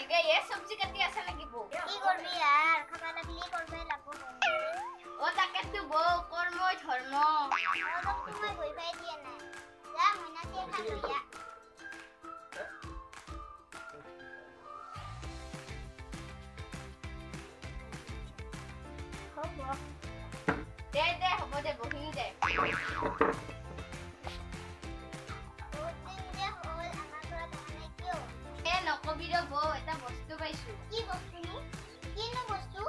ভালকে এ সবজি কাটি আছে নাকি বৌ কি করবি আর খাবা লাগলি করবে লাগবো ও তাকে তো বৌ কর্ম ধর্ম অলপ সময় বই পাই দিয়ে না যা মইনা দিয়ে খা লইয়া হ'ব দে হ'ব দে বহিম দে নকবি ৰ বৌ এটা বস্তু পাইছো কি বস্তু নো কিনো বস্তু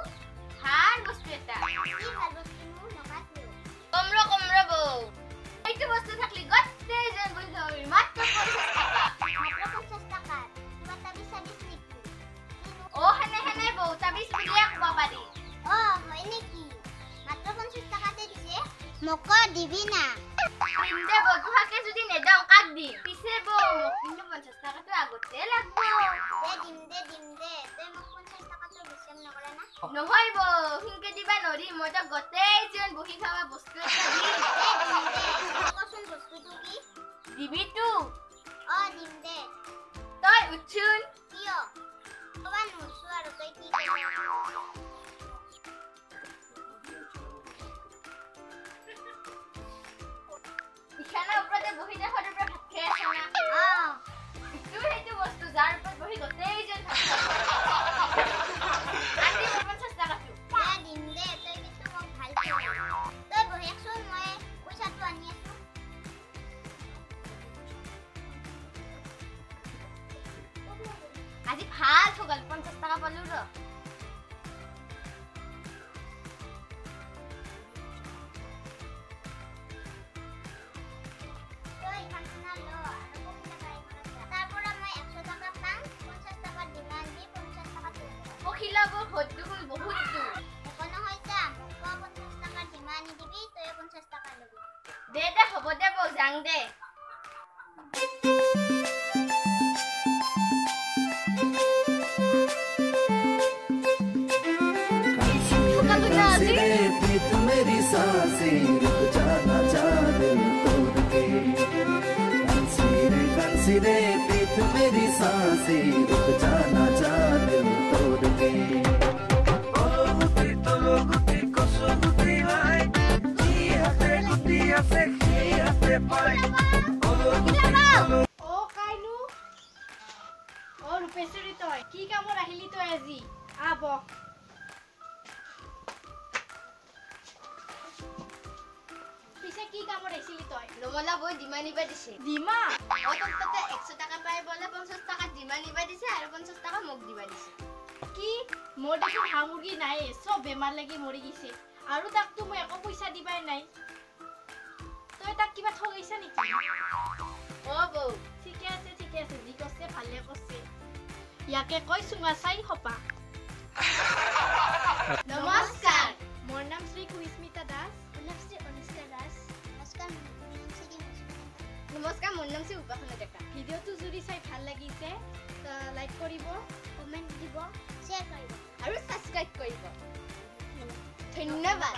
ভাল বস্তু এটা কি ভাল বস্তু নো নকাটো কমৰা বৌ এইটো বস্তু থাকলি গতে যেন বই খাবি মাত্ৰ 50 টাকা কিবা তাবিজ সাবিজ নেকি ও হেনে বৌ তাবিজ বুলিয়ে কব পাৰি ও হয় নেকি মাত্ৰ 50 টাকাতে দিছে মোক দিবি না পিন্দে বৌ তুহাকে যদি নেদাও কাক দি পিছে বৌ কিন্তু 50 টাকাটো আগতে লাগব দিম দে তই মোক 50 টাকাটো বিচম নকৰা না নহয় বৌ হিংকে দিবা নৰি মই তো গতেই যেন বহি খাবা বস্তু এটা দিম কচোন বস্তুটো কি দিবি তো দিম দে তই উঠুন কিয় কবা নুচু আৰু তই কি কৰিবা বিছানা ওপৰতে বহি দে সদৰ পৰা ভাত খাই আছে না ইটো সেইটো বস্তু যাৰ ওপৰত বহি গতেই যেন ভাত আজি 50 টাকাটো দিম দে তই কিন্তু মোক ভাল পাই তই বহি আছোন মই পইচাটো আনি আছো আজি ভাল থগাল 50 টাকা পালো ৰ পখিলাবোৰ ঘৰটো বহুত দূৰ কোনো হয়তা মোক 50 টাকা ডিমানি দিবি তই 50 টাকা লবি দে হ'ব দে বৌ যাং দে मेरी सांसें रुक जाना चाह दिल तोड़ के कंसीरे पीत मेरी सांसें रुक जाना चाह दिल तोड़ के ओ गुटी कोसो गुटी लाई जी हाथे पाई ओ কাইনু ও রূপেশ্বরী তই কি কামত আহিলি তই আজি আব পিছে কি কামত আহিলি তই ৰমলা বৈ ডিমা নিবা দিছে ডিমা ও ততে 100 টাকা পাই বলে 50 টাকা ডিমা নিবা দিছে আৰু 50 টাকা মোক দিবা দিছে কি মোৰ দেখি হামুৰগি নাই সব বেমাৰ লাগি মৰি গিছে আৰু তাক তো মই একো পয়সা দিবাই নাই তই তাক কিবা ঠগাইছা নেকি ও বৌ ঠিকে আছে জি কছে ভালে কছে ইয়াকে কই সুঙা চাই হপা নমস্কাৰ মোৰ নাম শ্ৰী কুইস্মিতা দাস নমস্তে অনুষ্কা দাস নমস্কাৰ মোৰ নাম শ্ৰী উপাসনা ডেকা ভিডিওটো যদি চাই ভাল লাগিছে লাইক কৰিব কমেন্ট দিব শেয়াৰ কৰিব আৰু সাবস্ক্ৰাইব কৰিব ধন্যবাদ